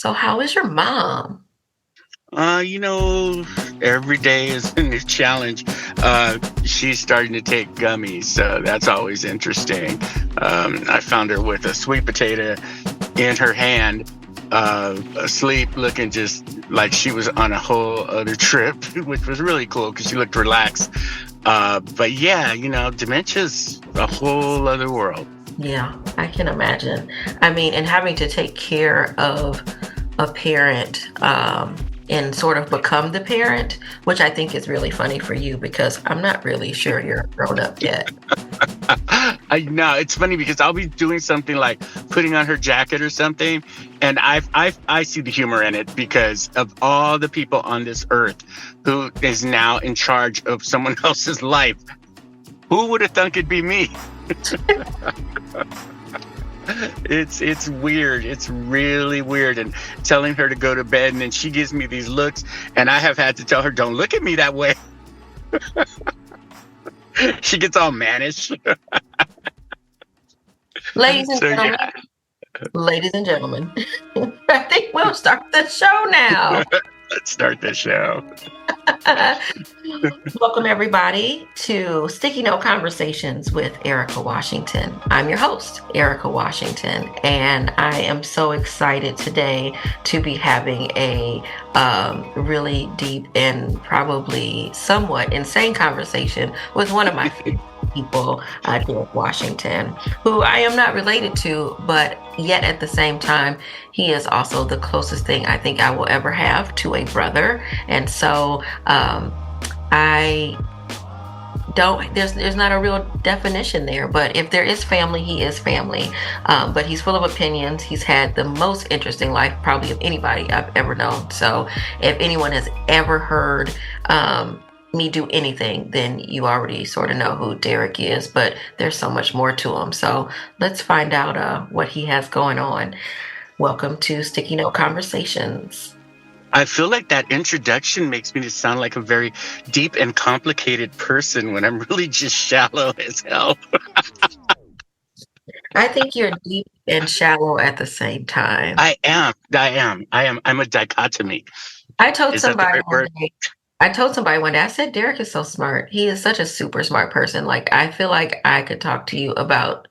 So how is your mom? You know, every day is a new challenge. She's starting to take gummies, so that's always interesting. I found her with a sweet potato in her hand, asleep, looking just like she was on a whole other trip, which was really cool because she looked relaxed. But yeah, dementia's a whole other world. Yeah, I can imagine. I mean, and having to take care of a parent and sort of become the parent, which I think is really funny for you because I'm not really sure you're grown up yet. I know it's funny because I'll be doing something like putting on her jacket or something, and I see the humor in it because of all the people on this earth who is now in charge of someone else's life. Who would have thunk it'd be me? It's weird. It's really weird. And telling her to go to bed, and then she gives me these looks, and I have had to tell her, "Don't look at me that way." She gets all mannish. Ladies and So gentlemen, yeah. ladies and gentlemen, I think we'll start the show now. Let's start the show. Welcome, everybody, to Sticky Note Conversations with Erika Washington. I'm your host, Erika Washington, and I am so excited today to be having a really deep and probably somewhat insane conversation with one of my favorite people, Derek Washington, who I am not related to, but yet at the same time, he is also the closest thing I think I will ever have to a brother. And so I don't, there's not a real definition there, but if there is family, he is family. But he's full of opinions. He's had the most interesting life probably of anybody I've ever known. So if anyone has ever heard me do anything, then you already sort of know who Derek is, but there's so much more to him. So let's find out what he has going on. Welcome to Sticky Note Conversations. I feel like that introduction makes me sound like a very deep and complicated person when I'm really just shallow as hell. I think you're deep and shallow at the same time. I'm a dichotomy. I told Is that the somebody right one word? day, I said, Derek is so smart. He is such a super smart person. Like, I feel like I could talk to you about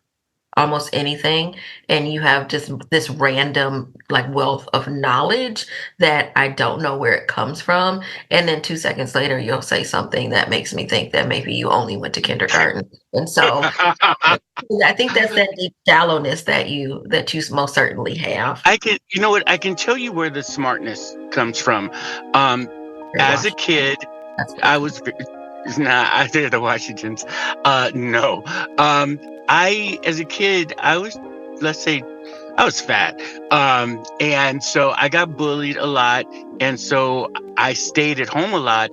almost anything, and you have just this random, like, wealth of knowledge that I don't know where it comes from. And then 2 seconds later, you'll say something that makes me think that maybe you only went to kindergarten. And so I think that's that deep shallowness that you most certainly have. You know what? I can tell you where the smartness comes from. Um, Very as a Washington. kid, That's I was nah. I did the Washingtons. No. As a kid, let's say, I was fat. And so I got bullied a lot, and so I stayed at home a lot.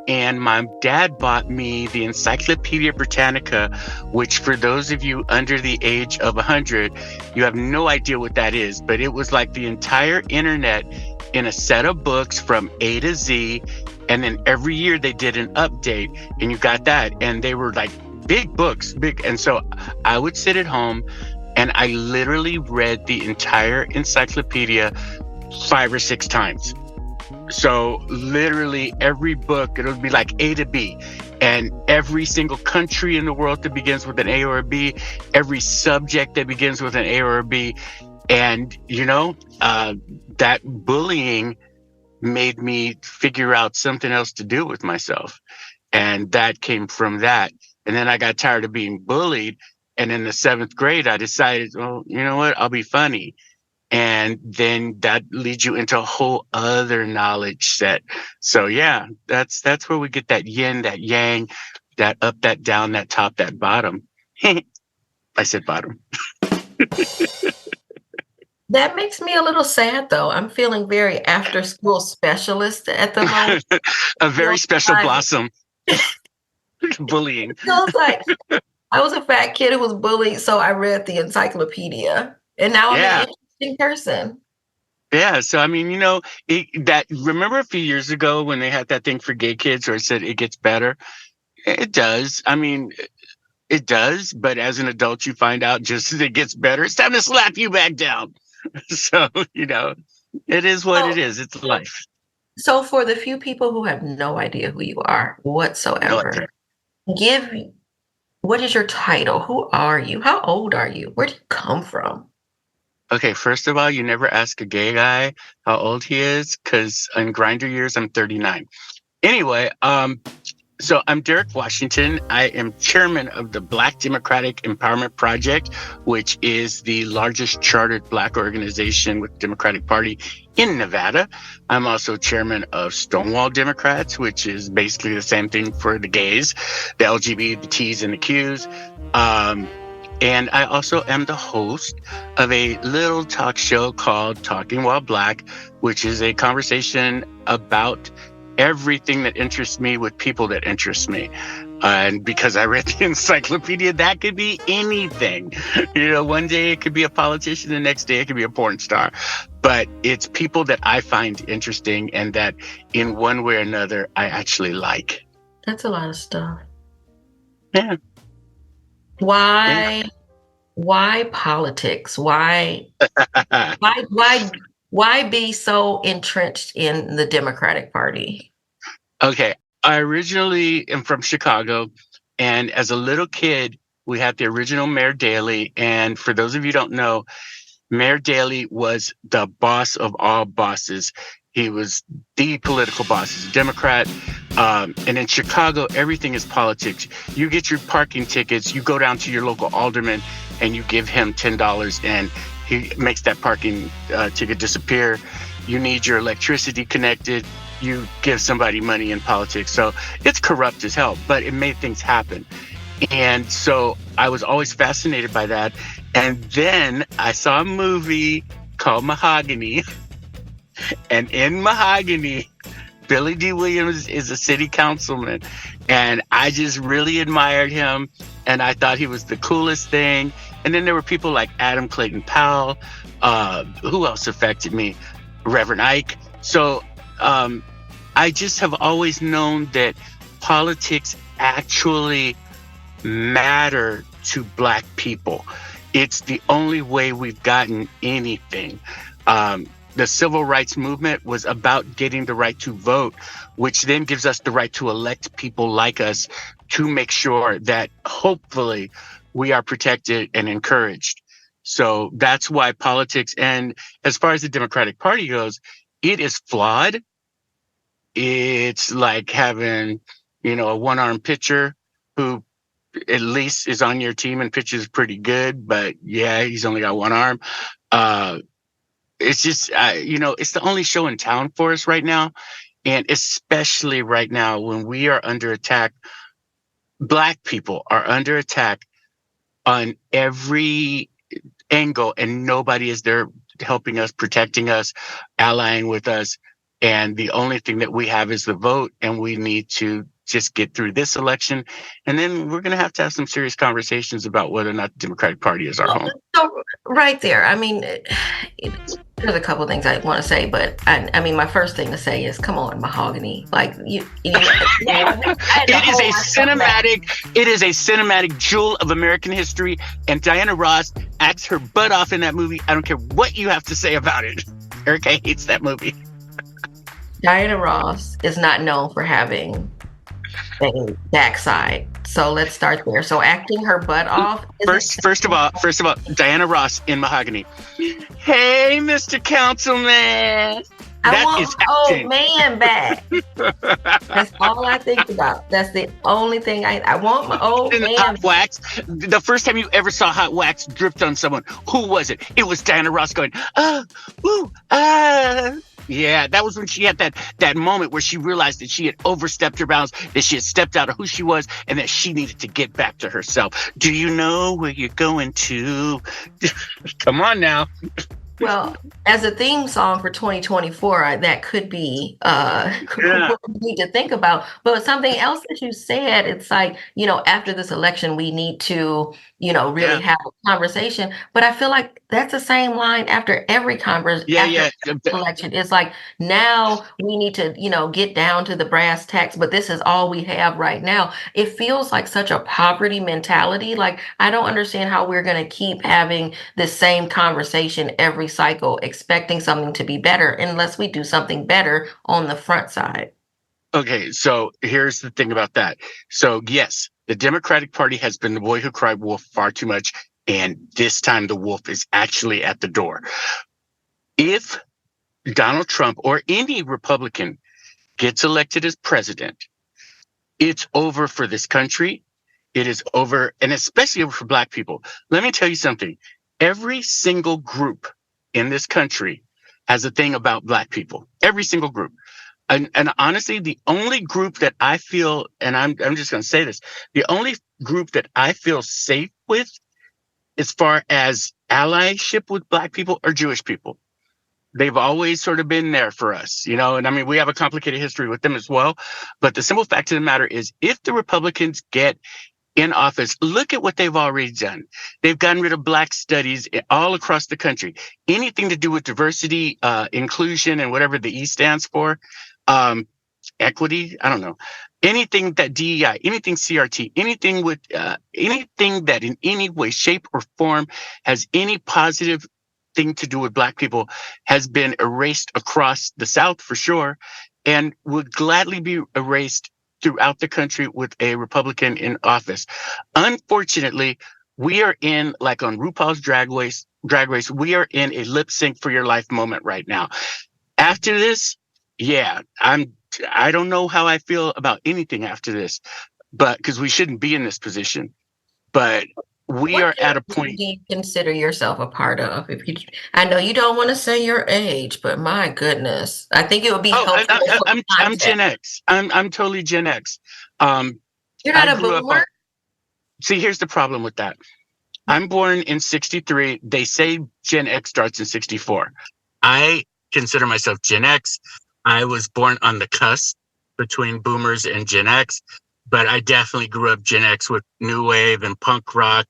And my dad bought me the Encyclopedia Britannica, which, for those of you under the age of 100, you have no idea what that is. But it was like the entire internet in a set of books from A to Z. And then every year they did an update, and you got that. And they were like big books, big. And so I would sit at home, and I literally read the entire encyclopedia 5 or 6 times. So literally every book, it would be like A to B, and every single country in the world that begins with an A or a B, every subject that begins with an A or a B. And, that bullying made me figure out something else to do with myself. And that came from that. And then I got tired of being bullied. And in the 7th grade, I decided, well, you know what? I'll be funny. And then that leads you into a whole other knowledge set. So yeah, that's where we get that yin, that yang, that up, that down, that top, that bottom. I said bottom. That makes me a little sad, though. I'm feeling very after school specialist at the moment. A very Feels special like, blossom. Bullying. feels like I was a fat kid who was bullied, so I read the encyclopedia, and now I'm an Yeah. interesting person. Yeah. So, I mean, remember a few years ago when they had that thing for gay kids where it said it gets better? It does. I mean, it does. But as an adult, you find out just as it gets better, it's time to slap you back down. So, It is what So, it is. It's life. so for the few people who have no idea who you are No whatsoever, idea. give what is your title? Who are you? How old are you? Where do you come from? Okay, first of all, you never ask a gay guy how old he is, because in grinder years, I'm 39. Anyway, so I'm Derek Washington. I am chairman of the Black Democratic Empowerment Project, which is the largest chartered Black organization with the Democratic Party in Nevada. I'm also chairman of Stonewall Democrats, which is basically the same thing for the gays, the LGBT, the T's and the Q's. And I also am the host of a little talk show called Talking While Black, which is a conversation about everything that interests me with people that interest me. And because I read the encyclopedia, that could be anything. One day it could be a politician, the next day it could be a porn star. But it's people that I find interesting and that in one way or another, I actually like. That's a lot of stuff. Yeah. Why? Why politics? Why be so entrenched in the Democratic Party? Okay. I originally am from Chicago. And as a little kid, we had the original Mayor Daley. And for those of you who don't know, Mayor Daley was the boss of all bosses. He was the political boss. He's a Democrat. And in Chicago, everything is politics. You get your parking tickets, you go down to your local alderman and you give him $10 and he makes that parking ticket disappear. You need your electricity connected. You give somebody money in politics. So it's corrupt as hell, but it made things happen. And so I was always fascinated by that. And then I saw a movie called Mahogany. And in Mahogany, Billy D. Williams is a city councilman. And I just really admired him. And I thought he was the coolest thing. And then there were people like Adam Clayton Powell. Who else affected me? Reverend Ike. So I just have always known that politics actually matter to Black people. It's the only way we've gotten anything. The civil rights movement was about getting the right to vote, which then gives us the right to elect people like us to make sure that hopefully we are protected and encouraged. So that's why politics, and as far as the Democratic Party goes, it is flawed. It's like having, a one-armed pitcher who at least is on your team and pitches pretty good, but yeah, he's only got one arm. It's just, it's the only show in town for us right now. And especially right now when we are under attack, Black people are under attack on every angle and nobody is there helping us, protecting us, allying with us. And the only thing that we have is the vote, and we need to just get through this election. And then we're going to have some serious conversations about whether or not the Democratic Party is our home. So right there, I mean, there's a couple of things I want to say, but I mean, my first thing to say is, come on, Mahogany. Like it is a cinematic jewel of American history. And Diana Ross acts her butt off in that movie. I don't care what you have to say about it. Erika hates that movie. Diana Ross is not known for having a backside. So let's start there. So acting her butt off. First of all, Diana Ross in Mahogany. Hey, Mr. Councilman. I want my old man back. That's all I think about. That's the only thing I want my old man. Hot wax. The first time you ever saw hot wax dripped on someone, who was it? It was Diana Ross going, Yeah, that was when she had that moment where she realized that she had overstepped her bounds, that she had stepped out of who she was, and that she needed to get back to herself. Do you know where you're going to? Come on now. Well, as a theme song for 2024, that could be what we need to think about. But something else that you said, it's like, after this election, we need to, really have a conversation. But I feel like That's the same line after every conference, Yeah, after yeah. every election. It's like, now we need to, get down to the brass tacks, but this is all we have right now. It feels like such a poverty mentality. Like, I don't understand how we're going to keep having the same conversation every cycle, expecting something to be better unless we do something better on the front side. Okay, so here's the thing about that. So yes, the Democratic Party has been the boy who cried wolf far too much, and this time the wolf is actually at the door. If Donald Trump or any Republican gets elected as president, it's over for this country. It is over, and especially over for Black people. Let me tell you something. Every single group in this country has a thing about Black people. Every single group. And honestly, the only group that I feel, and I'm just going to say this, the only group that I feel safe with as far as allyship with Black people are Jewish people. They've always sort of been there for us, and I mean, we have a complicated history with them as well. But the simple fact of the matter is, if the Republicans get in office, look at what they've already done. They've gotten rid of Black studies all across the country. Anything to do with diversity, inclusion, and whatever the E stands for, um, equity, I don't know. Anything that DEI, anything CRT, anything with anything that in any way, shape, or form has any positive thing to do with Black people has been erased across the South for sure, and would gladly be erased throughout the country with a Republican in office. Unfortunately, we are in, like on RuPaul's Drag Race, we are in a lip sync for your life moment right now. After this, yeah, I don't know how I feel about anything after this, but because we shouldn't be in this position. But we What are at a community point. do you consider yourself a part of? I know you don't want to say your age, but my goodness, I think it would be Oh, helpful for I'm Gen context. X. I'm totally Gen X. Um, You're I not a grew up boomer? on. See, here's the problem with that. I'm born in '63. They say Gen X starts in '64. I consider myself Gen X. I was born on the cusp between boomers and Gen X, but I definitely grew up Gen X with new wave and punk rock,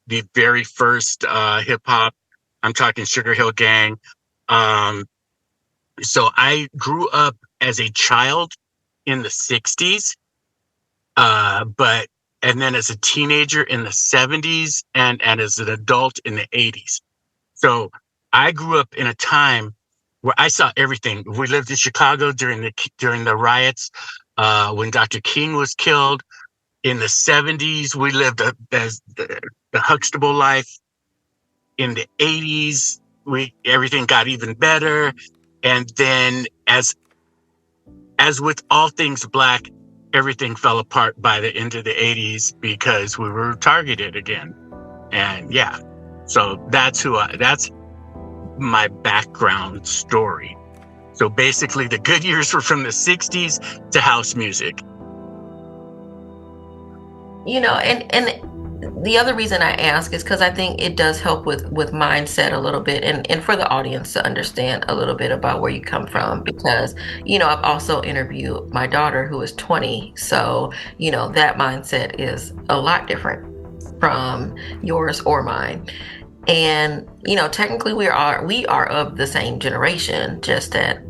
the very first hip hop. I'm talking Sugar Hill Gang. Um, so I grew up as a child in the 60s, but and then as a teenager in the 70s and as an adult in the 80s. So I grew up in a time where I saw everything. We lived in Chicago during the riots, when Dr. King was killed. In the 70s, we lived as the Huxtable life. In the 80s, everything got even better. And then as with all things Black, everything fell apart by the end of the 80s because we were targeted again. And yeah, so that's my background story. So basically, the good years were from the 60s to house music. And the other reason I ask is because I think it does help with mindset a little bit, and for the audience to understand a little bit about where you come from. Because I've also interviewed my daughter who is 20, so that mindset is a lot different from yours or mine. And technically we are of the same generation, just at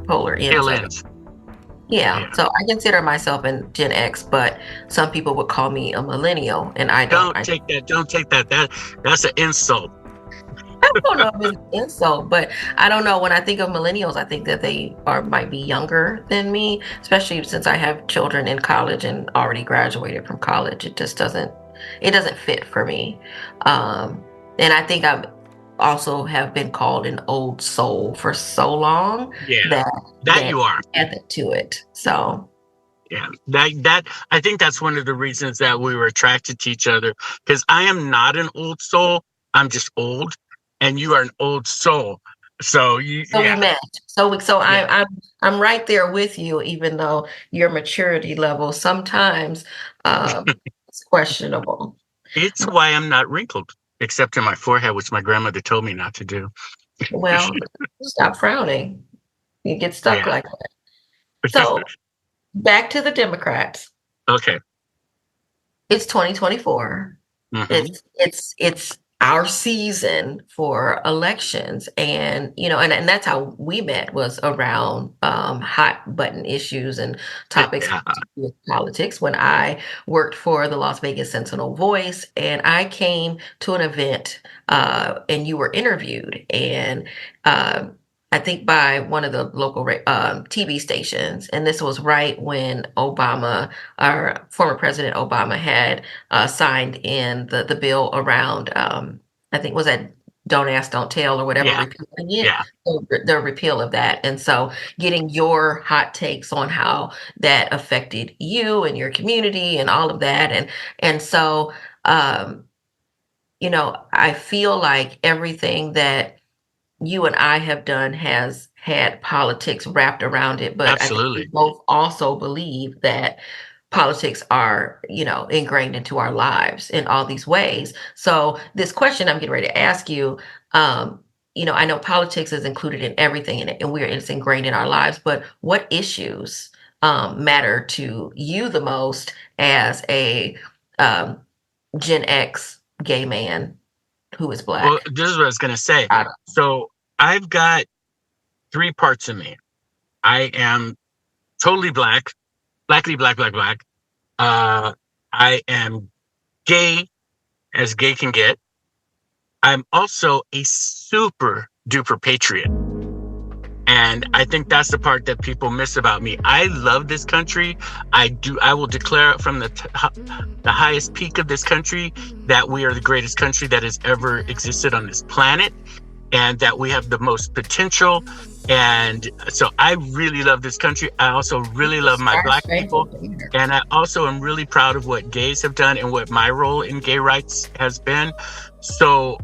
polar ends Tail of it. ends. Yeah, Yeah. so I consider myself in Gen X, but some people would call me a millennial, and I don't. Don't take that. Don't take that. That's an insult. I don't know if it's an insult, but I don't know. When I think of millennials, I think that they might be younger than me, especially since I have children in college and already graduated from college. It doesn't fit for me. Um, and I think I've also have been called an old soul for so long Yeah, that that that you are. added to it. So. Yeah, that I think that's one of the reasons that we were attracted to each other. Because I am not an old soul. I'm just old, and you are an old soul. So So we yeah, match. So yeah. I'm right there with you, even though your maturity level sometimes is questionable. It's why I'm not wrinkled, except in my forehead, which my grandmother told me not to do. Well, stop frowning. You get stuck Yeah. like that. So back to the Democrats. Okay. It's 2024. Hmm. It's our season for elections. And and that's how we met, was around hot button issues and topics Yeah. with politics, when I worked for the Las Vegas Sentinel Voice, and I came to an event, and you were interviewed, and I think by one of the local TV stations. And this was right when Obama, our former President Obama, had signed in the bill around, I think, was that Don't Ask, Don't Tell, or whatever, Yeah. repealing it, Yeah. the repeal of that. And so getting your hot takes on how that affected you and your community and all of that. And so, um, I feel like everything that you and I have done has had politics wrapped around it, but I think we Absolutely. both also believe that politics are, ingrained into our lives in all these ways. So this question I'm getting ready to ask you, I know politics is included in everything in it, and it's ingrained in our lives, but what issues matter to you the most as a um, Gen X gay man who is Well, Black? this is what I was going to say. I don't- So I've got three parts of me. I am totally black, blackly black, black, black. Uh, I am gay as gay can get. I'm also a super duper patriot. And I think that's the part that people miss about me. I love this country. I will declare it from the highest peak of this country that we are the greatest country that has ever existed on this planet, and that we have the most potential. And so I really love this country. I also really love my Black people. And I also am really proud of what gays have done and what my role in gay rights has been. So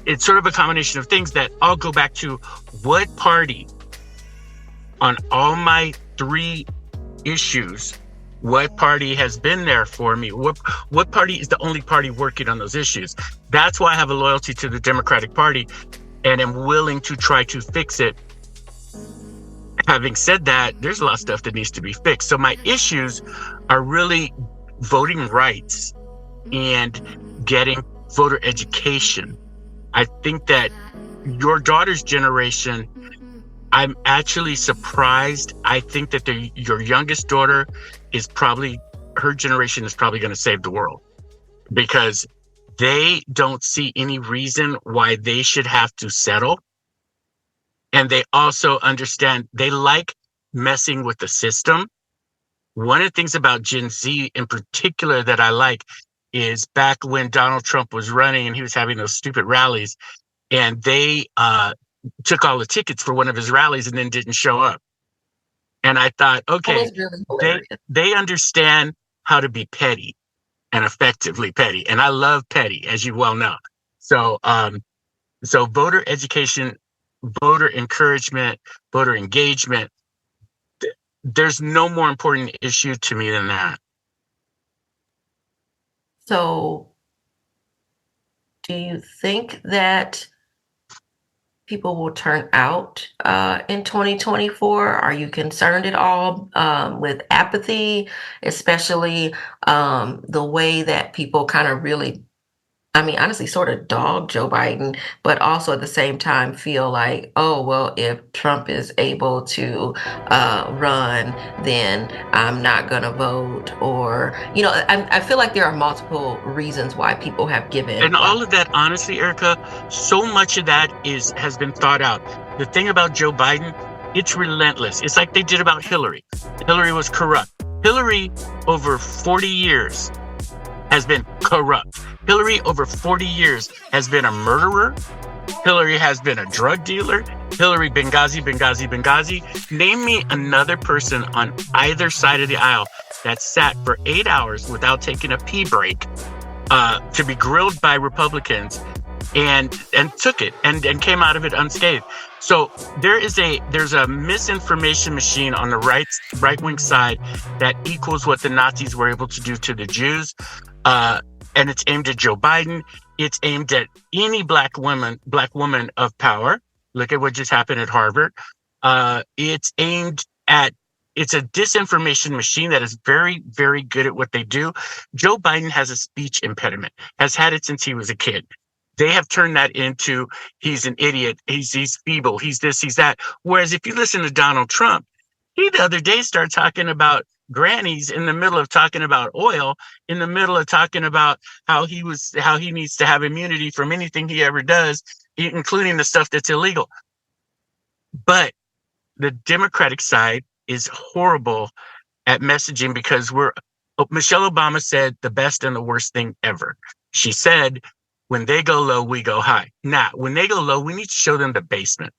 it's sort of a combination of things that all go back to what party on all my three issues, what party has been there for me? What party is the only party working on those issues? That's why I have a loyalty to the Democratic Party and am willing to try to fix it. Having said that, there's a lot of stuff that needs to be fixed. So my issues are really voting rights and getting voter education. I think that your daughter's generation, I'm actually surprised. I think that your youngest daughter her generation is probably going to save the world, because they don't see any reason why they should have to settle. And they also understand, they like messing with the system. One of the things about Gen Z in particular that I like is back when Donald Trump was running and he was having those stupid rallies, and they took all the tickets for one of his rallies and then didn't show up. And I thought, That okay, was really hilarious. they understand how to be petty and effectively petty. And I love petty, as you well know. So, so voter education, voter encouragement, voter engagement, there's no more important issue to me than that. So, do you think that people will turn out in 2024? Are you concerned at all with apathy, especially the way that people kind of really, I mean, honestly, sort of dog Joe Biden, but also at the same time feel like, oh, well, if Trump is able to run, then I'm not going to vote. Or, I feel like there are multiple reasons why people have given. And all of that, honestly, Erika, so much of that has been thought out. The thing about Joe Biden, it's relentless. It's like they did about Hillary. Hillary was corrupt. Hillary, over 40 years, has been corrupt. Hillary, over 40 years, has been a murderer. Hillary has been a drug dealer. Hillary, Benghazi, Benghazi, Benghazi. Name me another person on either side of the aisle that sat for 8 hours without taking a pee break to be grilled by Republicans and took it and came out of it unscathed. So there's a misinformation machine on the right wing side that equals what the Nazis were able to do to the Jews. And it's aimed at Joe Biden. It's aimed at any black woman of power. Look at what just happened at Harvard. It's aimed at it's a disinformation machine that is very, very good at what they do. Joe Biden has a speech impediment, has had it since he was a kid. They have turned that into he's an idiot, he's feeble, he's this, he's that. Whereas if you listen to Donald Trump, he the other day started talking about grannies in the middle of talking about oil, in the middle of talking about how he needs to have immunity from anything he ever does, including the stuff that's illegal. But the Democratic side is horrible at messaging because Michelle Obama said the best and the worst thing ever. She said, when they go low, we go high. Now, when they go low, we need to show them the basement.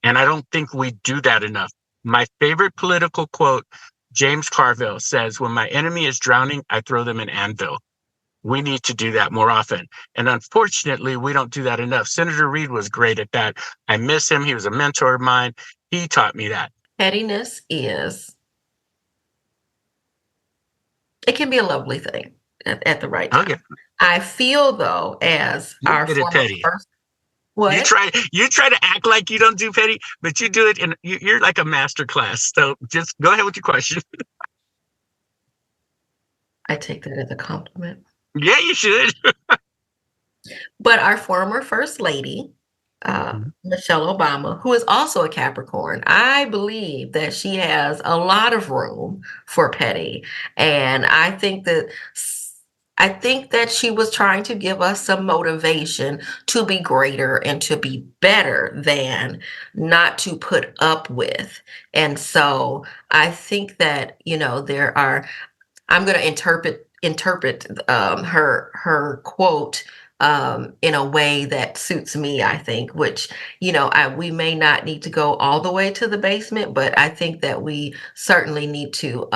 And I don't think we do that enough. My favorite political quote, James Carville says, when my enemy is drowning, I throw them an anvil. We need to do that more often. And unfortunately, we don't do that enough. Senator Reid was great at that. I miss him. He was a mentor of mine. He taught me that. Pettiness it can be a lovely thing at the right time. Okay. I feel though, as our former first, what? You try to act like you don't do petty, but you do it, and you're like a master class. So just go ahead with your question. I take that as a compliment. Yeah, you should. But our former First Lady, Michelle Obama, who is also a Capricorn, I believe that she has a lot of room for petty. And I think that she was trying to give us some motivation to be greater and to be better than not to put up with. And so I think that, I'm going to interpret her quote in a way that suits me, I think, which, we may not need to go all the way to the basement, but I think that we certainly need to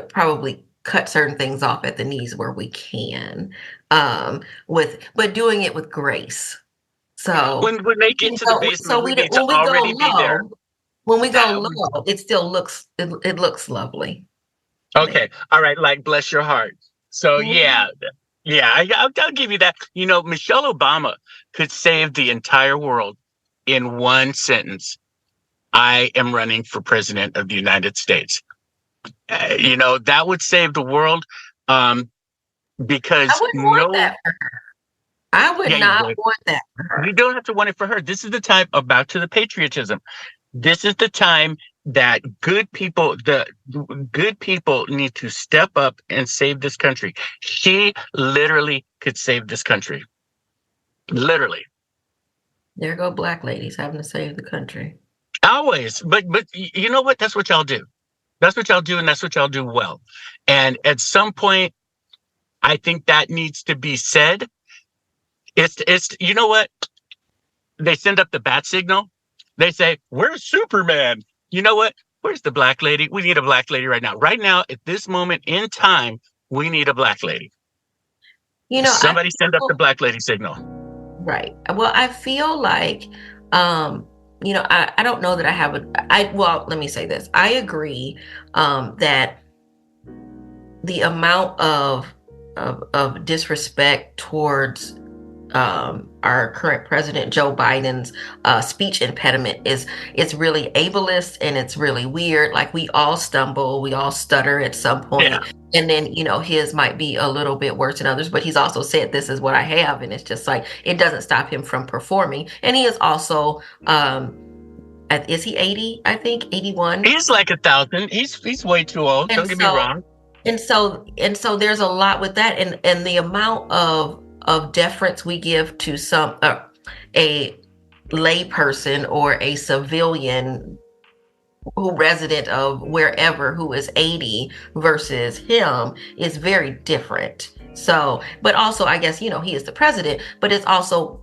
probably cut certain things off at the knees where we can, but doing it with grace. So when they get to the basement, we need to already be there. When we go low, it still looks lovely. Okay. All right. Like, bless your heart. So yeah, I'll give you that. Michelle Obama could save the entire world in one sentence. I am running for president of the United States. That would save the world, because I wouldn't want that for her. I would not want that for her. You don't have to want it for her. This is the time, back to the patriotism. This is the time that the good people need to step up and save this country. She literally could save this country. Literally. There go black ladies having to save the country. Always. But you know what? That's what y'all do. That's what y'all do, and that's what y'all do well. And at some point, I think that needs to be said. It's you know what? They send up the bat signal. They say, "Where's Superman?" You know what? Where's the black lady? We need a black lady right now. Right now, at this moment in time, we need a black lady. Somebody send up the black lady signal. Right. Well, I feel like, I don't know that I have let me say this. I agree that the amount of disrespect towards our current president Joe Biden's speech impediment it's really ableist, and it's really weird. Like, we all stumble, we all stutter at some point. Yeah. And then, his might be a little bit worse than others, but he's also said, this is what I have. And it's just like, it doesn't stop him from performing. And he is also, is he 80? I think 81. He's like 1,000. He's way too old. Don't get me wrong. And so there's a lot with that. And the amount of deference we give to a lay person or a civilian who resident of wherever who is 80 versus him is very different. So, but also, I guess, he is the president, but it also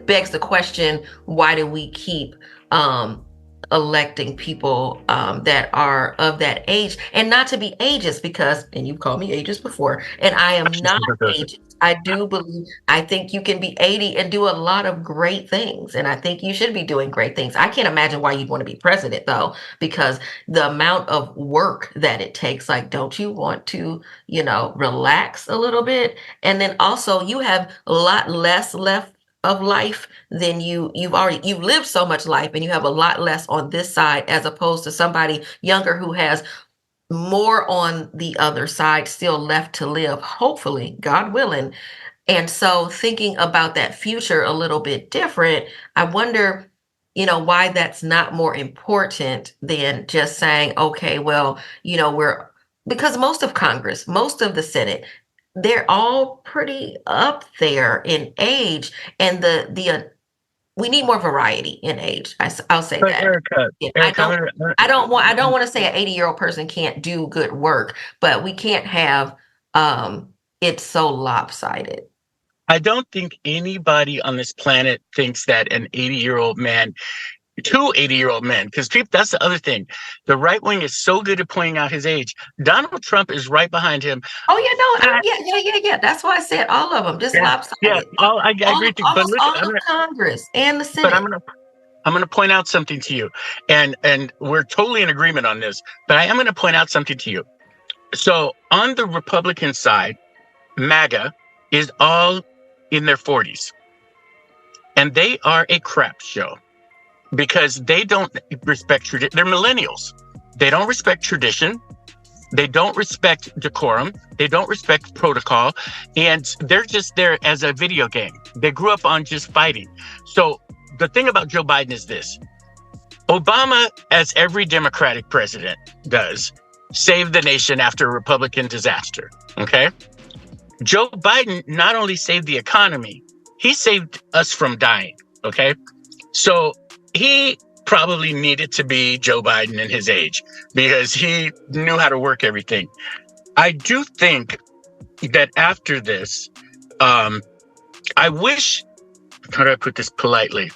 begs the question, why do we keep electing people that are of that age? And not to be ageist, because, and you've called me ageist before, and I am not ageist. I think you can be 80 and do a lot of great things. And I think you should be doing great things. I can't imagine why you'd want to be president, though, because the amount of work that it takes. Like, don't you want to, relax a little bit? And then also, you have a lot less left of life, then you've lived so much life and you have a lot less on this side as opposed to somebody younger who has more on the other side still left to live, hopefully, God willing. And so thinking about that future a little bit different, I wonder, why that's not more important than just saying, okay, well, because most of Congress, most of the Senate, they're all pretty up there in age, and we need more variety in age. I'll say But that. Erica, Yeah, Erica, I'm gonna, I don't want to say an 80-year-old person can't do good work, but we can't have it so lopsided. I don't think anybody on this planet thinks that an 80-year-old man, two 80-year-old men, because people, that's the other thing. The right wing is so good at pointing out his age. Donald Trump is right behind him. Oh yeah, no, yeah. That's why I said all of them, just Yeah, yeah. lopsided. I agree with you. But Almost look, all of Congress and the but Senate. I'm gonna point out something to you, and we're totally in agreement on this. But I am gonna point out something to you. So on the Republican side, MAGA is all in their 40s, and they are a crap show because they don't respect tradition. They're millennials. They don't respect tradition. They don't respect decorum. They don't respect protocol. And they're just there as a video game. They grew up on just fighting. So the thing about Joe Biden is this. Obama, as every Democratic president does, saved the nation after a Republican disaster. Okay? Joe Biden not only saved the economy, he saved us from dying. Okay? So he probably needed to be Joe Biden in his age because he knew how to work everything. I do think that after this, I wish, how do I put this politely?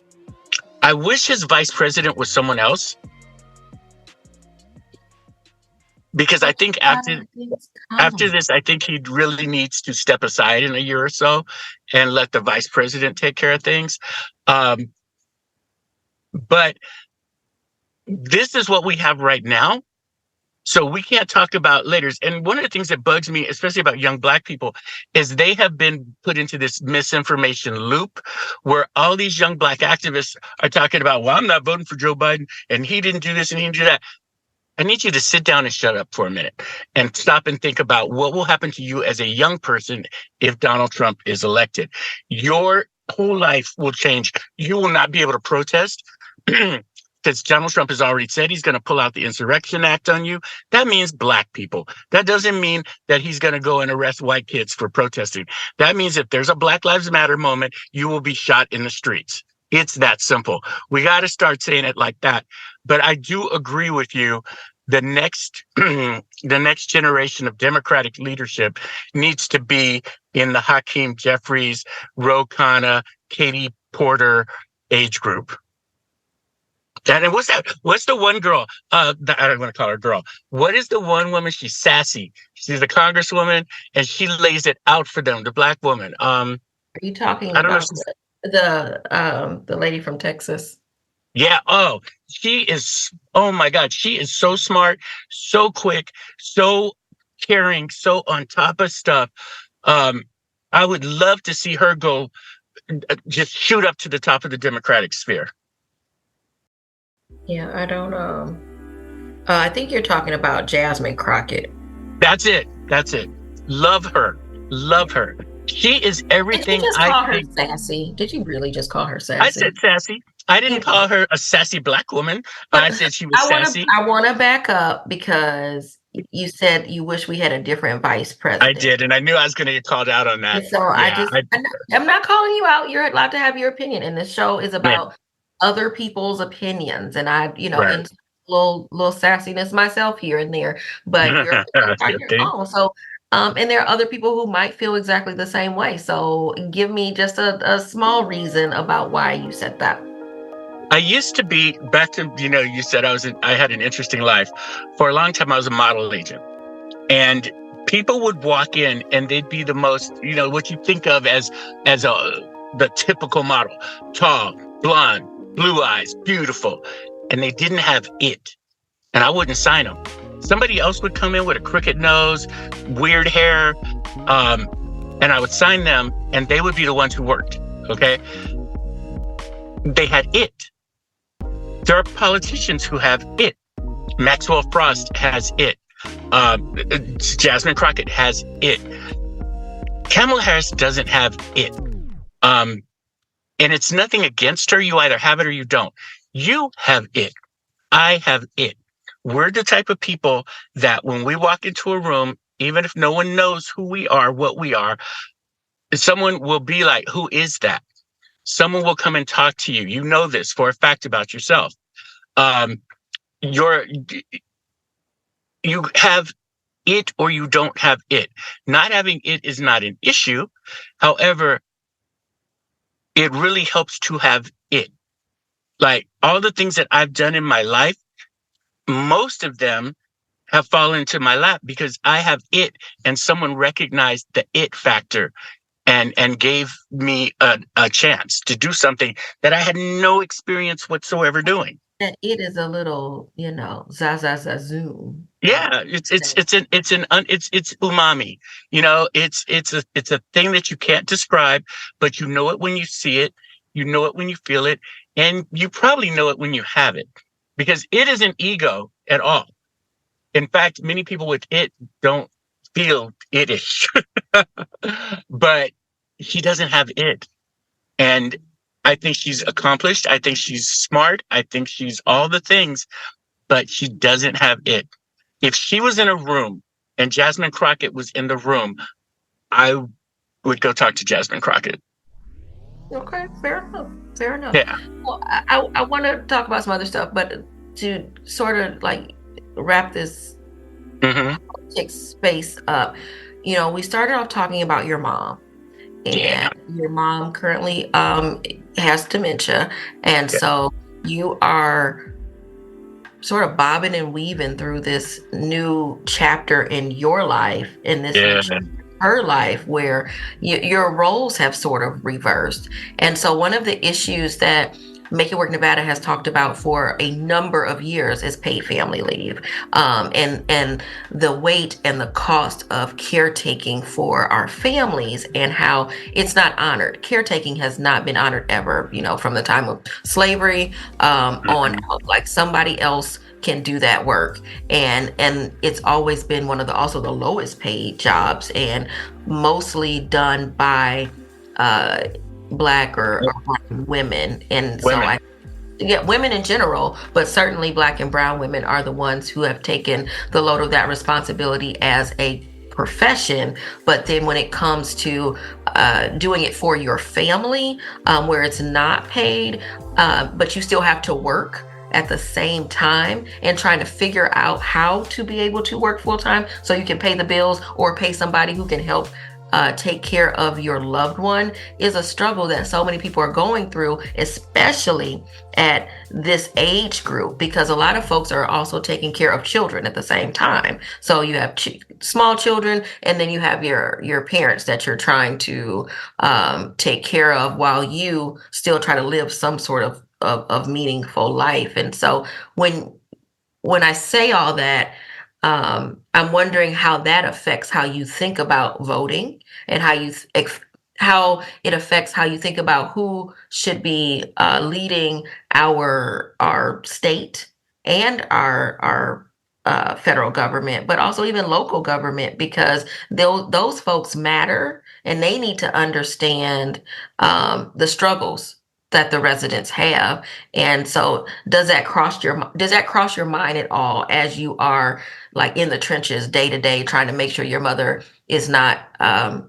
I wish his vice president was someone else. Because I think after this, I think he really needs to step aside in a year or so and let the vice president take care of things. But this is what we have right now. So we can't talk about later. And one of the things that bugs me, especially about young Black people, is they have been put into this misinformation loop where all these young Black activists are talking about, well, I'm not voting for Joe Biden and he didn't do this and he didn't do that. I need you to sit down and shut up for a minute and stop and think about what will happen to you as a young person if Donald Trump is elected. Your whole life will change. You will not be able to protest because Donald Trump has already said he's going to pull out the Insurrection Act on you. That means Black people. That doesn't mean that he's going to go and arrest white kids for protesting. That means if there's a Black Lives Matter moment, you will be shot in the streets. It's that simple. We got to start saying it like that. But I do agree with you. The next generation of Democratic leadership needs to be in the Hakeem Jeffries, Ro Khanna, Katie Porter age group. And what's that? What's the one girl? I don't want to call her girl. What is the one woman? She's sassy. She's a congresswoman, and she lays it out for them. The Black woman. Are you talking about the lady from Texas? Yeah. Oh, she is. Oh my God. She is so smart, so quick, so caring, so on top of stuff. I would love to see her go just shoot up to the top of the Democratic sphere. Yeah, I don't. I think you're talking about Jasmine Crockett. That's it. Love her. She is everything. Did you just call her sassy? Did you really just call her sassy? I said sassy. I didn't call her a sassy Black woman. I said she was sassy. I want to back up because you said you wish we had a different vice president. I did, and I knew I was going to get called out on that. And so I'm not calling you out. You're allowed to have your opinion, and this show is about other people's opinions. And I, right. And little sassiness myself here and there, but you're on your own. So. And there are other people who might feel exactly the same way. So give me just a small reason about why you said that. I used to be, back to, you said I had an interesting life. For a long time, I was a model agent. And people would walk in and they'd be the most, what you think of as the typical model. Tall, blonde, blue eyes, beautiful. And they didn't have it. And I wouldn't sign them. Somebody else would come in with a crooked nose, weird hair, and I would sign them, and they would be the ones who worked, okay? they had it. There are politicians who have it. Maxwell Frost has it. Jasmine Crockett has it. Kamala Harris doesn't have it. And it's nothing against her. You either have it or you don't. You have it. I have it. We're the type of people that when we walk into a room, even if no one knows who we are, what we are, someone will be like, who is that? Someone will come and talk to you. You know this for a fact about yourself. You have it or you don't have it. Not having it is not an issue. However, it really helps to have it. Like all the things that I've done in my life, most of them have fallen into my lap because I have it and someone recognized the it factor and gave me a chance to do something that I had no experience whatsoever doing. And it is a little, zoom. Yeah, it's umami. It's a thing that you can't describe, but you know it when you see it, you know it when you feel it, and you probably know it when you have it, because it isn't ego at all. In fact, many people with it don't feel it-ish, but she doesn't have it. And I think she's accomplished. I think she's smart. I think she's all the things, but she doesn't have it. If she was in a room and Jasmine Crockett was in the room, I would go talk to Jasmine Crockett. Okay, fair enough. Fair enough. Yeah. Well, I want to talk about some other stuff, but to sort of like wrap this politics space up, we started off talking about your mom. And your mom currently has dementia. And so you are sort of bobbing and weaving through this new chapter in your life, in this her life, where your roles have sort of reversed. And so one of the issues that Make It Work Nevada has talked about for a number of years is paid family leave, and the weight and the cost of caretaking for our families and how it's not honored. Caretaking has not been honored ever, from the time of slavery on out. Like somebody else can do that work, and it's always been one of the lowest paid jobs, and mostly done by Black or brown women. And so women in general, but certainly Black and brown women are the ones who have taken the load of that responsibility as a profession. But then when it comes to doing it for your family, where it's not paid, but you still have to work at the same time and trying to figure out how to be able to work full time so you can pay the bills or pay somebody who can help take care of your loved one, is a struggle that so many people are going through, especially at this age group, because a lot of folks are also taking care of children at the same time. So you have small children, and then you have your parents that you're trying to take care of while you still try to live some sort of meaningful life. And so when I say all that, I'm wondering how that affects how you think about voting, and how it affects how you think about who should be leading our state and our federal government, but also even local government, because those folks matter, and they need to understand the struggles that the residents have. And so does that cross your mind at all as you are like in the trenches day to day, trying to make sure your mother is not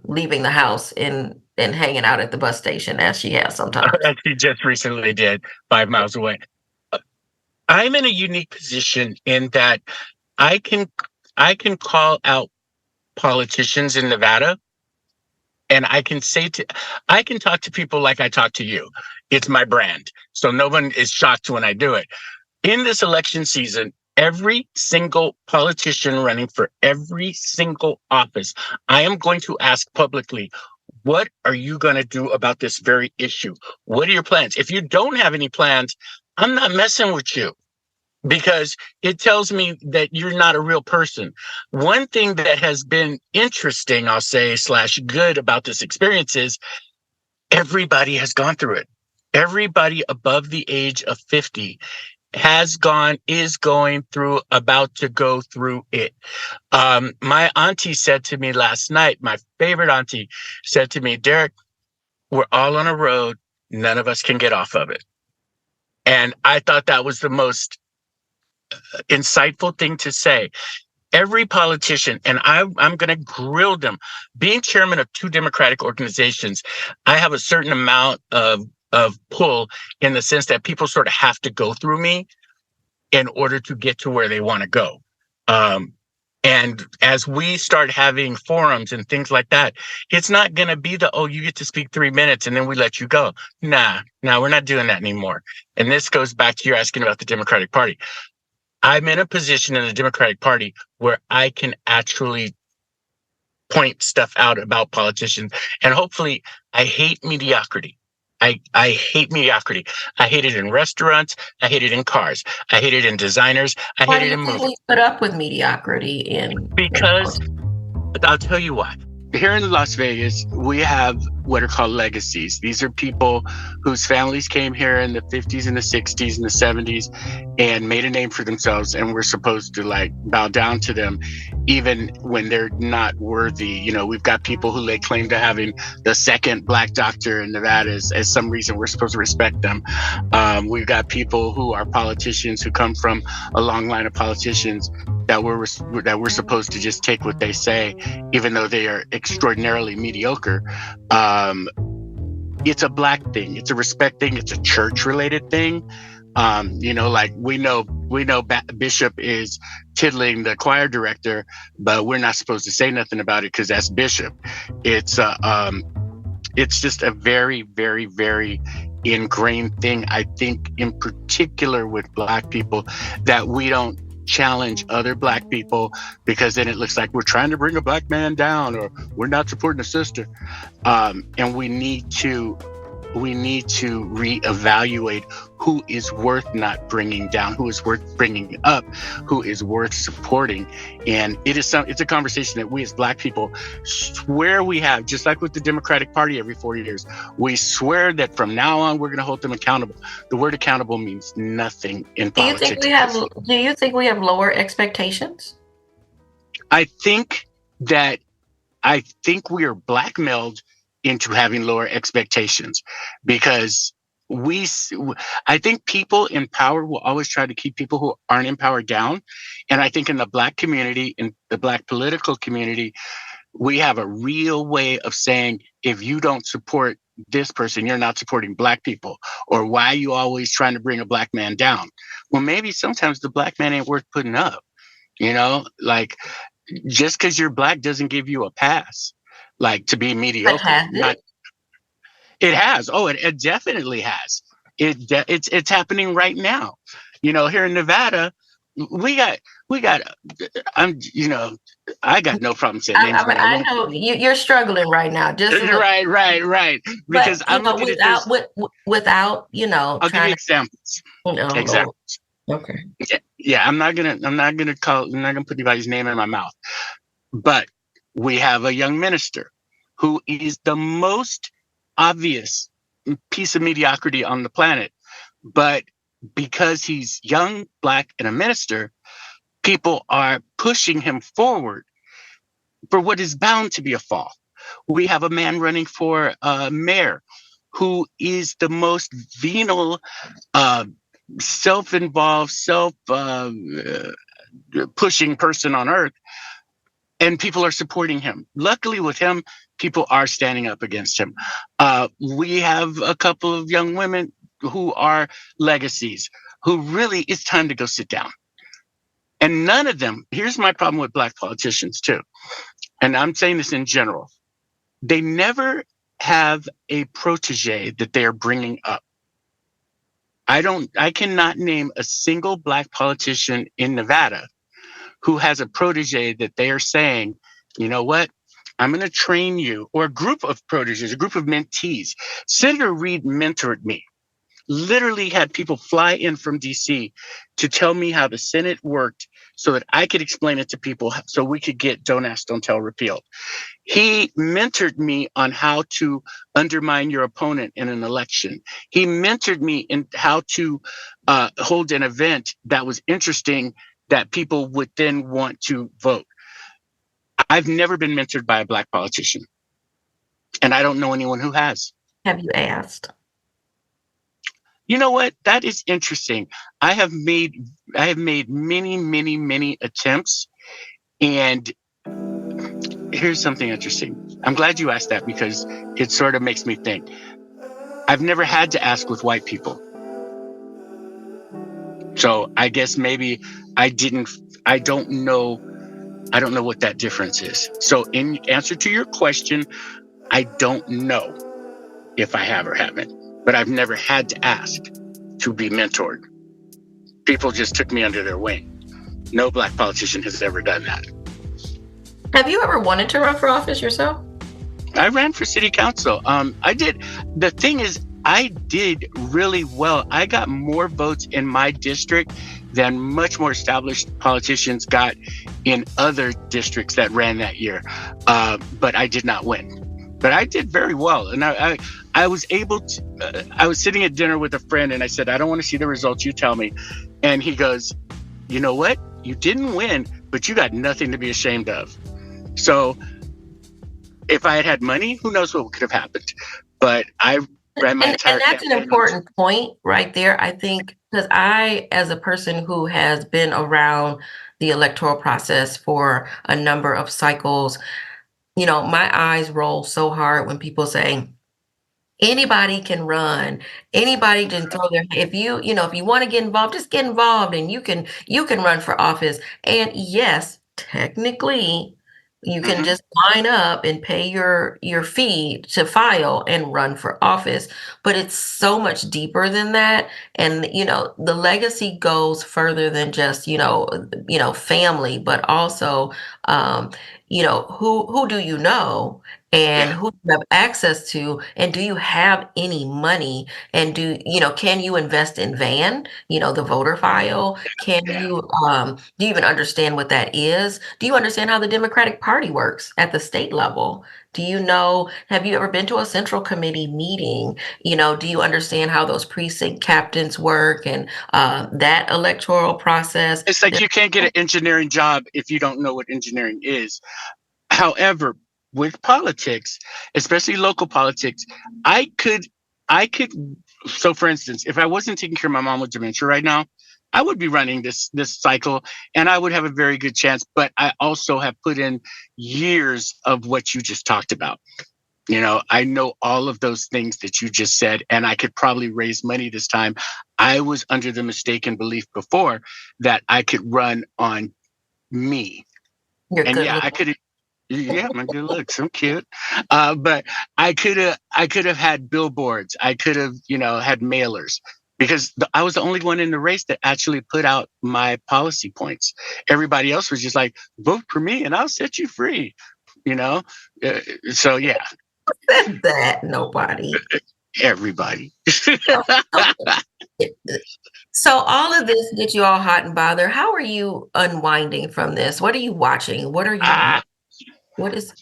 leaving the house and hanging out at the bus station as she has sometimes? She just recently did, 5 miles away. I'm in a unique position in that I can call out politicians in Nevada, and I can talk to people like I talk to you. It's my brand. So no one is shocked when I do it. In this election season, every single politician running for every single office, I am going to ask publicly, what are you going to do about this very issue? What are your plans? If you don't have any plans, I'm not messing with you, because it tells me that you're not a real person. One thing that has been interesting, I'll say, / good about this experience is everybody has gone through it. Everybody above the age of 50 is going through, about to go through it. My auntie said to me last night, my favorite auntie said to me, Derek, we're all on a road. None of us can get off of it. And I thought that was the most insightful thing to say. Every politician, and I'm going to grill them. Being chairman of two Democratic organizations, I have a certain amount of pull, in the sense that people sort of have to go through me in order to get to where they want to go. And as we start having forums and things like that, it's not going to be you get to speak 3 minutes and then we let you go. Nah, we're not doing that anymore. And this goes back to your asking about the Democratic Party. I'm in a position in the Democratic Party where I can actually point stuff out about politicians. And hopefully, I hate mediocrity. I hate mediocrity. I hate it in restaurants. I hate it in cars. I hate it in designers. I hate it in movies. Why do you think we put up with mediocrity Because I'll tell you why. Here in Las Vegas, we have what are called legacies. These are people whose families came here in the 50s and the 60s and the 70s and made a name for themselves, and we're supposed to bow down to them even when they're not worthy. You know, we've got people who lay claim to having the second black doctor in Nevada. As some reason we're supposed to respect them. We've got people who are politicians who come from a long line of politicians that we're supposed to just take what they say, even though they are extraordinarily mediocre. It's a black thing. It's a respect thing. It's a church-related thing. We know Bishop is tiddling the choir director, but we're not supposed to say nothing about it because that's Bishop. It's just a very, very, very ingrained thing, I think, in particular with black people, that we don't challenge other black people, because then it looks like we're trying to bring a black man down or we're not supporting a sister. And we need to reevaluate who is worth not bringing down, who is worth bringing up, who is worth supporting. And it's a conversation that we as black people swear we have, just like with the Democratic Party every 4 years. We swear that from now on, we're going to hold them accountable. The word accountable means nothing in politics. Do you think we have lower expectations? I think we are blackmailed into having lower expectations, because I think people in power will always try to keep people who aren't in power down. And I think in the black community, in the black political community, we have a real way of saying, if you don't support this person, you're not supporting black people. Or why are you always trying to bring a black man down? Well, maybe sometimes the black man ain't worth putting up. Just because you're black doesn't give you a pass. To be mediocre. It has. Oh, it definitely has. It's happening right now. Here in Nevada, we got. I got no problem saying names. I know you're struggling right now. Just right. Because I'm looking at this without I'll give you examples. Examples. Okay. Yeah. I'm not gonna put anybody's name in my mouth, but we have a young minister who is the most obvious piece of mediocrity on the planet. But because he's young, black, and a minister, people are pushing him forward for what is bound to be a fall. We have a man running for mayor who is the most venal, self-involved, pushing person on earth. And people are supporting him. Luckily with him, people are standing up against him. We have a couple of young women who are legacies, who really, it's time to go sit down. And none of them, here's my problem with black politicians too, and I'm saying this in general, they never have a protege that they are bringing up. I cannot name a single black politician in Nevada who has a protege that they are saying, you know what, I'm going to train you, or a group of proteges, a group of mentees. Senator Reid mentored me. literally had people fly in from DC to tell me how the Senate worked so that I could explain it to people so we could get Don't Ask, Don't Tell repealed. He mentored me on how to undermine your opponent in an election. He mentored me in how to hold an event that was interesting that people would then want to vote. I've never been mentored by a Black politician, and I don't know anyone who has. Have you asked? You know what? That is interesting. I have made many, many, many attempts, and here's something interesting. I'm glad you asked that because it sort of makes me think. I've never had to ask with white people. So I guess maybe I don't know what that difference is. So in answer to your question, I don't know if I have or haven't, but I've never had to ask to be mentored. People just took me under their wing. No Black politician has ever done that. Have you ever wanted to run for office yourself? I ran for city council. I did. The thing is, I did really well. I got more votes in my district than much more established politicians got in other districts that ran that year. But I did not win. But I did very well. And I was able to, I was sitting at dinner with a friend and I said, I don't want to see the results, you tell me. And he goes, you know what? You didn't win, but you got nothing to be ashamed of. So if I had had money, who knows what could have happened. But I ran my entire And that's an important point right there, I think, because I, as a person who has been around the electoral process for a number of cycles, you know, my eyes roll so hard when people say, anybody can run, anybody can throw their, if you want to get involved, just get involved and you can run for office. And yes, technically, you can just line up and pay your fee to file and run for office, but it's so much deeper than that. And the legacy goes further than just family, but also who do you know, and who you have access to, and do you have any money, and can you invest in VAN, the voter file? Can you do you even understand what that is? Do you understand how the Democratic Party works at the state level? Do you know, have you ever been to a central committee meeting? Do you understand how those precinct captains work and that electoral process? It's like you can't get an engineering job if you don't know what engineering is. However, with politics, especially local politics, I could, so for instance, if I wasn't taking care of my mom with dementia right now, I would be running this cycle and I would have a very good chance. But I also have put in years of what you just talked about. I know all of those things that you just said, and I could probably raise money this time. I was under the mistaken belief before that I could run on me. I could. Yeah, my good looks, I'm cute. But I could have had billboards. I could have, had mailers, because I was the only one in the race that actually put out my policy points. Everybody else was just like, vote for me and I'll set you free. So yeah. Who said that? Nobody. Everybody. So all of this get you all hot and bothered. How are you unwinding from this? What are you watching? What is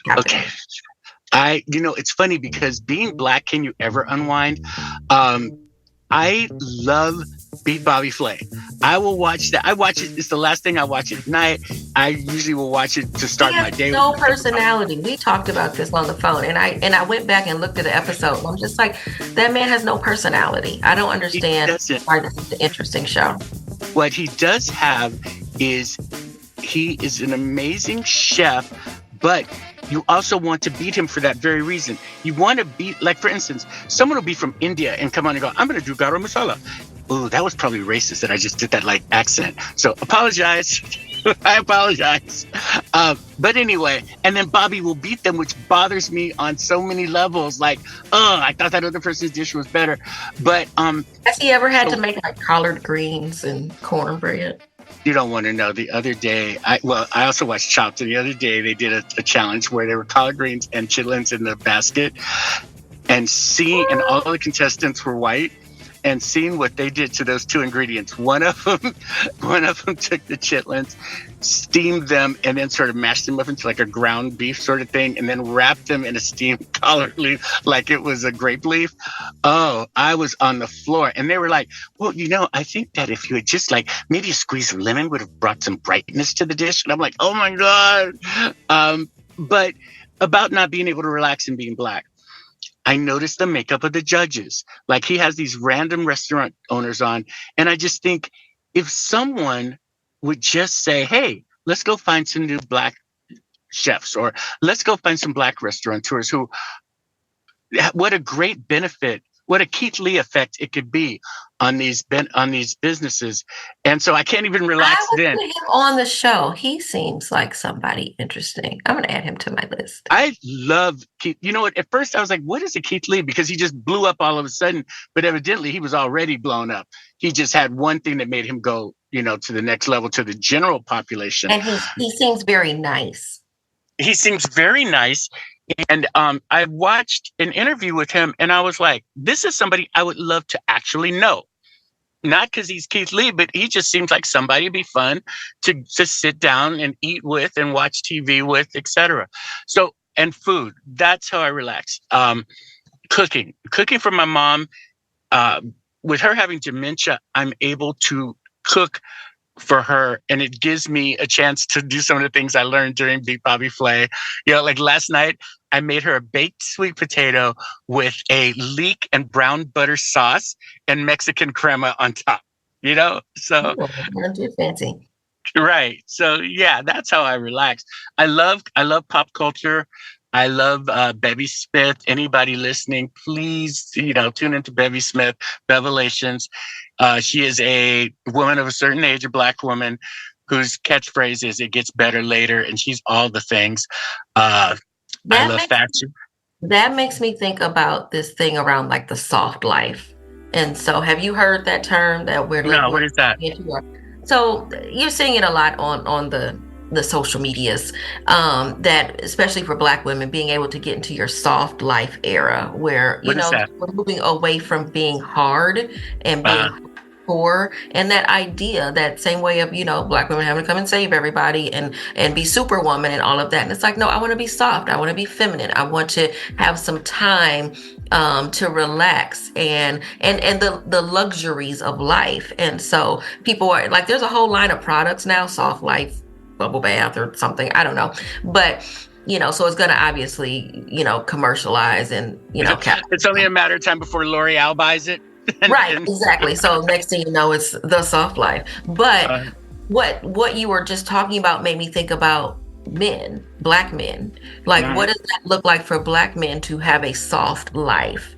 happening? Okay. It's funny because being Black, can you ever unwind? I love Beat Bobby Flay. I will watch that. I watch it. It's the last thing I watch at night. I usually will watch it to start my day. No personality. We talked about this on the phone, and I went back and looked at the episode. And I'm just like, that man has no personality. I don't understand why this is an interesting show. What he does have is he is an amazing chef, but you also want to beat him for that very reason. You want to beat, like, for instance, someone will be from India and come on and go, I'm going to do garam masala. Ooh, that was probably racist that I just did that like accent. So apologize. I apologize. But anyway, and then Bobby will beat them, which bothers me on so many levels. Like, I thought that other person's dish was better. But has he ever had to make like collard greens and cornbread? You don't want to know. The other day, I also watched Chopped, and the other day they did a challenge where there were collard greens and chitlins in the basket, and all the contestants were white, and seeing what they did to those two ingredients. One of them took the chitlins, steamed them, and then sort of mashed them up into like a ground beef sort of thing, and then wrapped them in a steamed collard leaf like it was a grape leaf. Oh, I was on the floor. And they were like, well, I think that if you had just like maybe a squeeze of lemon would have brought some brightness to the dish. And I'm like, oh my God. But about not being able to relax and being Black, I noticed the makeup of the judges. Like he has these random restaurant owners on. And I just think if someone would just say, hey, let's go find some new Black chefs, or let's go find some Black restaurateurs who, what a great benefit, what a Keith Lee effect it could be on these businesses. And so I can't even relax I would then. put him on the show. He seems like somebody interesting. I'm going to add him to my list. I love Keith. You know what? At first I was like, what is a Keith Lee? Because he just blew up all of a sudden. But evidently he was already blown up. He just had one thing that made him go, to the next level, to the general population. And he seems very nice. He seems very nice. And I watched an interview with him and I was like, this is somebody I would love to actually know. Not because he's Keith Lee, but he just seems like somebody would be fun to sit down and eat with and watch TV with, etc. So, and food, that's how I relax. Cooking for my mom. With her having dementia, I'm able to cook for her, and it gives me a chance to do some of the things I learned during Beat Bobby Flay. Like last night, I made her a baked sweet potato with a leek and brown butter sauce and Mexican crema on top. So I'm too fancy. Right. So yeah, that's how I relax. I love pop culture. I love Bevy Smith. Anybody listening, please, tune into Bevy Smith, Bevelations. She is a woman of a certain age, a Black woman, whose catchphrase is "It gets better later," and she's all the things. I love fashion. That makes me think about this thing around like the soft life. And so, have you heard that term that we're No, what is that? So you're seeing it a lot on the social medias, that especially for Black women, being able to get into your soft life era where, we're moving away from being hard and being poor, and that idea, that same way of, Black women having to come and save everybody and be superwoman and all of that. And it's like, no, I want to be soft. I want to be feminine. I want to have some time to relax and the luxuries of life. And so people are like, there's a whole line of products now, soft life, bubble bath or something. I don't know. But, so it's going to obviously, commercialize and, It's only a matter of time before L'Oreal buys it. Right, exactly. So next thing you know, it's the soft life. But what you were just talking about made me think about men, Black men. Like, what does that look like for Black men to have a soft life?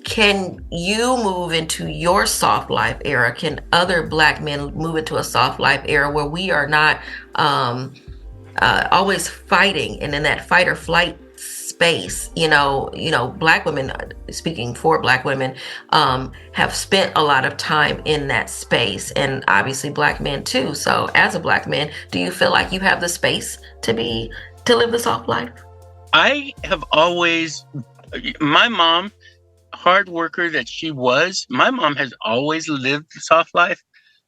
Can you move into your soft life era? Can other Black men move into a soft life era where we are not always fighting and in that fight or flight space? Black women, speaking for Black women, have spent a lot of time in that space, and obviously Black men too. So as a Black man, do you feel like you have the space to live the soft life? I have always, my mom, hard worker that she was, my mom has always lived the soft life.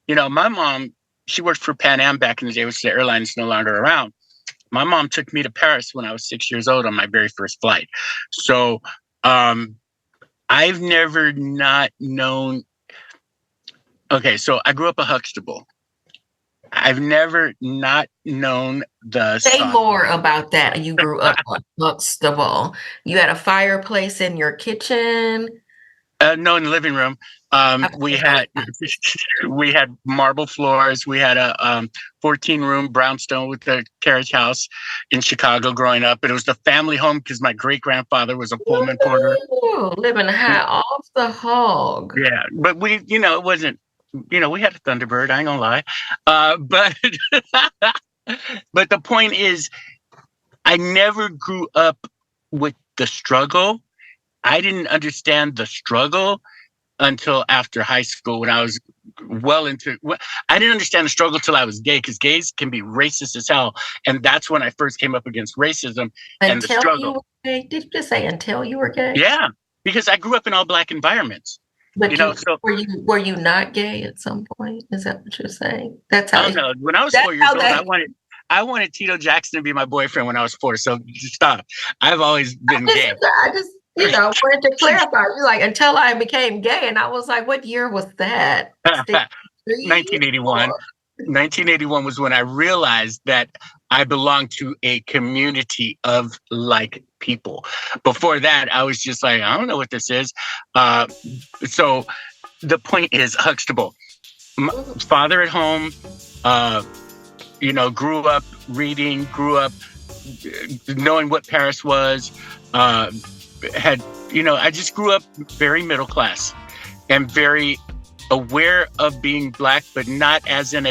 My mom, she worked for Pan Am back in the day, which the airline is no longer around. My mom took me to Paris when I was 6 years old on my very first flight. So I've never not known. Okay, so I grew up a Huxtable. I've never not known the. Say more about that. You grew up on Huxtable. You had a fireplace in your kitchen. No, in the living room. We had marble floors. We had a 14-room brownstone with a carriage house in Chicago growing up. And it was the family home because my great-grandfather was a Pullman porter. Living high off the hog. Yeah, but we, it wasn't, we had a Thunderbird, I ain't gonna lie. But the point is, I never grew up with the struggle. I didn't understand the struggle until after high school, when I was I didn't understand the struggle till I was gay, because gays can be racist as hell. And that's when I first came up against racism and the struggle. You were gay? Did you just say until you were gay? Yeah, because I grew up in all Black environments. But You know, so were you not gay at some point? Is that what you're saying? That's how I don't know. When I was that's 4 years how old, that I wanted Tito Jackson to be my boyfriend when I was 4. So stop. I've always been gay. I just wanted to clarify. You're like, until I became gay, and I was like, what year was that? 1981. 1981 was when I realized that I belonged to a community of like people. Before that, I was just like, I don't know what this is. So the point is, Huxtable, father at home, grew up reading, grew up knowing what Paris was, I just grew up very middle class and very aware of being Black, but not as in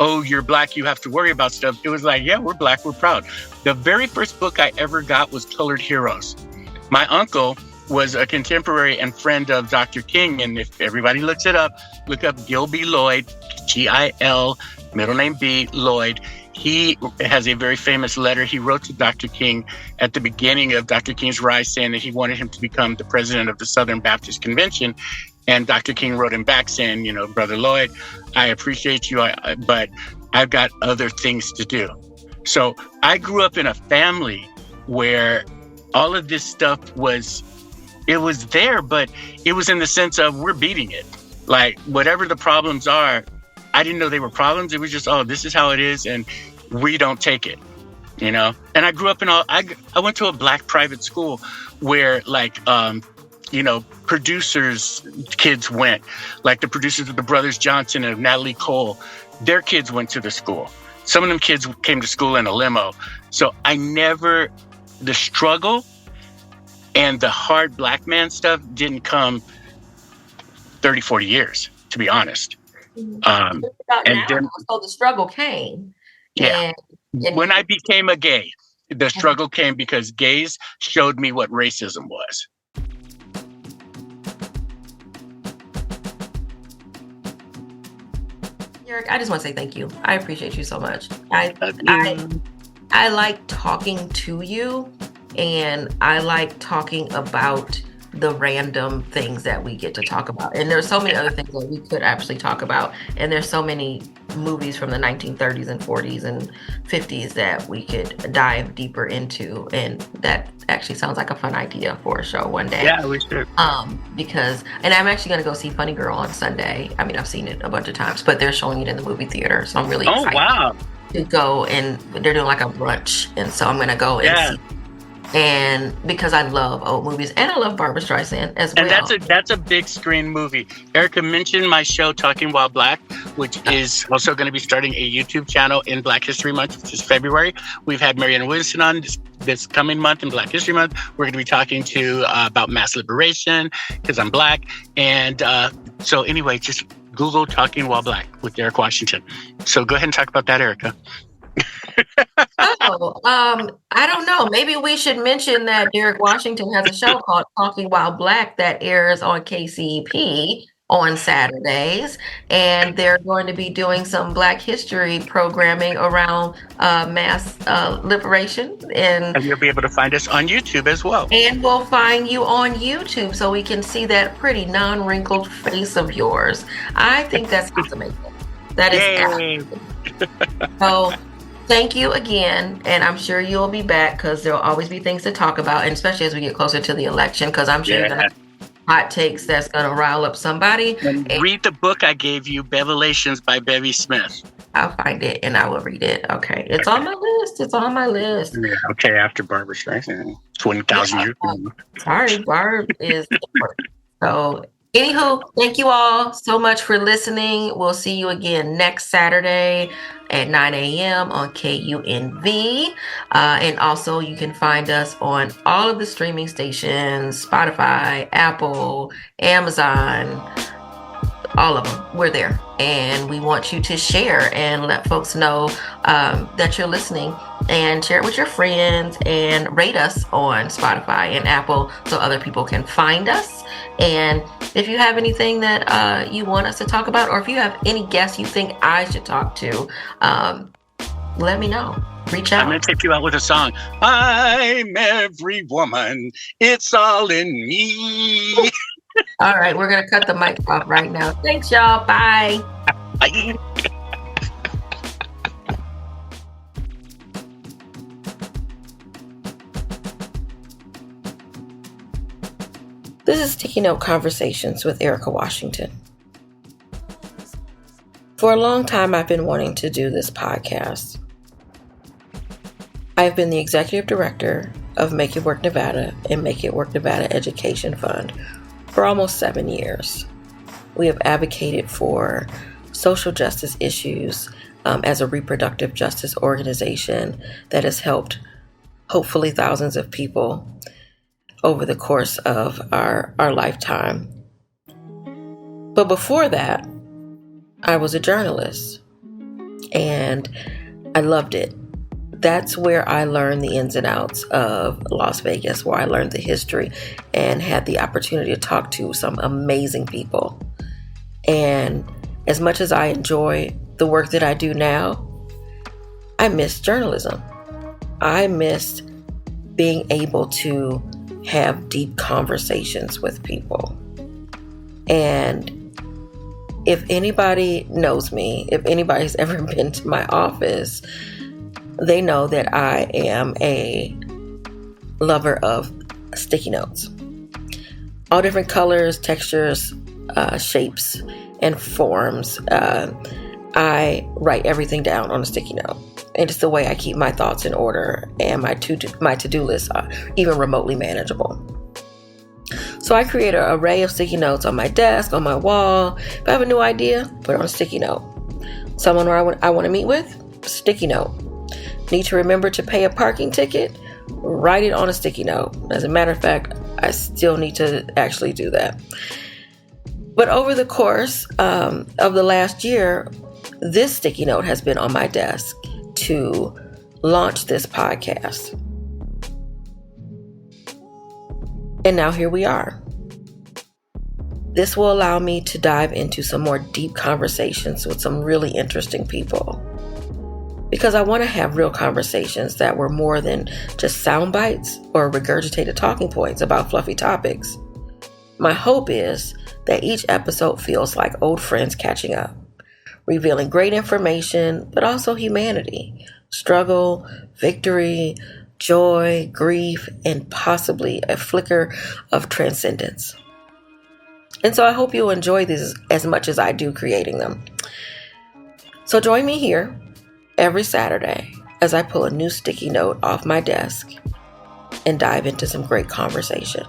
oh, you're Black, you have to worry about stuff. It was like, yeah, we're Black, we're proud. The very first book I ever got was Colored Heroes. My uncle was a contemporary and friend of Dr. King. And if everybody looks it up, look up Gil B. Lloyd, Gil, middle name B, Lloyd. He has a very famous letter he wrote to Dr. King at the beginning of Dr. King's rise, saying that he wanted him to become the president of the Southern Baptist Convention. And Dr. King wrote him back saying, Brother Lloyd, I appreciate you, but I've got other things to do. So I grew up in a family where all of this stuff was there, but it was in the sense of we're beating it. Like whatever the problems are, I didn't know they were problems. It was just, oh, this is how it is, and we don't take it, And I grew up I went to a Black private school where producers' kids went, like the producers of the Brothers Johnson and of Natalie Cole, their kids went to the school. Some of them kids came to school in a limo. So the struggle and the hard Black man stuff didn't come 30, 40 years, to be honest. So the struggle came. Yeah. And when I became a gay, the struggle came because gays showed me what racism was. Eric, I just want to say thank you. I appreciate you so much. I like talking to you, and I like talking about the random things that we get to talk about. And there's so many other things that we could actually talk about. And there's so many movies from the 1930s and 40s and 50s that we could dive deeper into. And that actually sounds like a fun idea for a show one day. Yeah, we should. And I'm actually going to go see Funny Girl on Sunday. I mean, I've seen it a bunch of times, but they're showing it in the movie theater. So I'm really excited to go, and they're doing like a brunch. And so I'm going to go and see. And because I love old movies, and I love Barbra Streisand as well. And that's a big screen movie. Erika mentioned my show Talking While Black, which is also going to be starting a YouTube channel in Black History Month, which is February. We've had Marianne Williamson on this coming month in Black History Month. We're going to be talking about mass liberation because I'm Black. And so anyway, just Google Talking While Black with Erika Washington. So go ahead and talk about that, Erika. I don't know. Maybe we should mention that Erika Washington has a show called Talking While Black that airs on KCEP on Saturdays, and they're going to be doing some Black history programming around mass liberation. And you'll be able to find us on YouTube as well. And we'll find you on YouTube so we can see that pretty non-wrinkled face of yours. I think that sounds amazing. That is so. Thank you again, and I'm sure you'll be back because there'll always be things to talk about, and especially as we get closer to the election, because I'm sure you're going to have hot takes that's going to rile up somebody. And read the book I gave you, Bevelations by Bevy Smith. I'll find it, and I will read it. Okay. It's on my list. It's on my list. Yeah, okay, after Barbra Streisand. 20,000 years ago. Sorry, Barb is important. So... Anywho, thank you all so much for listening. We'll see you again next Saturday at 9 a.m. on KUNV. And also you can find us on all of the streaming stations, Spotify, Apple, Amazon, all of them. We're there. And we want you to share and let folks know that you're listening, and share it with your friends, and rate us on Spotify and Apple so other people can find us. And if you have anything that you want us to talk about, or if you have any guests you think I should talk to, let me know. Reach out. I'm going to take you out with a song. I'm every woman. It's all in me. All right, we're going to cut the mic off right now. Thanks, y'all. Bye. This is Sticky Note Conversations with Erika Washington. For a long time, I've been wanting to do this podcast. I've been the executive director of Make It Work Nevada and Make It Work Nevada Education Fund for almost 7 years. We have advocated for social justice issues as a reproductive justice organization that has helped hopefully thousands of people over the course of our lifetime. But before that, I was a journalist and I loved it. That's where I learned the ins and outs of Las Vegas, where I learned the history and had the opportunity to talk to some amazing people. And as much as I enjoy the work that I do now, I miss journalism. I missed being able to have deep conversations with people. And if anybody knows me, if anybody's ever been to my office, they know that I am a lover of sticky notes. All different colors, textures, shapes, and forms. I write everything down on a sticky note. And it's the way I keep my thoughts in order, and my to-do lists are even remotely manageable. So I create an array of sticky notes on my desk, on my wall. If I have a new idea, put it on a sticky note. Someone I want to meet with, sticky note. Need to remember to pay a parking ticket, write it on a sticky note. As a matter of fact, I still need to actually do that. But over the course of the last year, this sticky note has been on my desk to launch this podcast. And now here we are. This will allow me to dive into some more deep conversations with some really interesting people. Because I want to have real conversations that were more than just sound bites or regurgitated talking points about fluffy topics. My hope is that each episode feels like old friends catching up, revealing great information, but also humanity, struggle, victory, joy, grief, and possibly a flicker of transcendence. And so I hope you'll enjoy these as much as I do creating them. So join me here every Saturday as I pull a new sticky note off my desk and dive into some great conversation.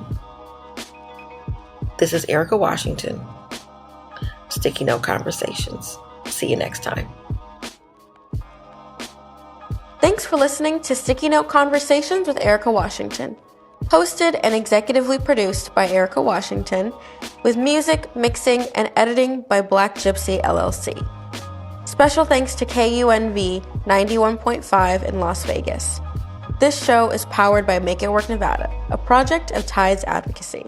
This is Erika Washington, Sticky Note Conversations. See you next time. Thanks for listening to Sticky Note Conversations with Erika Washington. Hosted and executively produced by Erika Washington, with music, mixing, and editing by Black Gypsy LLC. Special thanks to KUNV 91.5 in Las Vegas. This show is powered by Make It Work Nevada, a project of Tides Advocacy.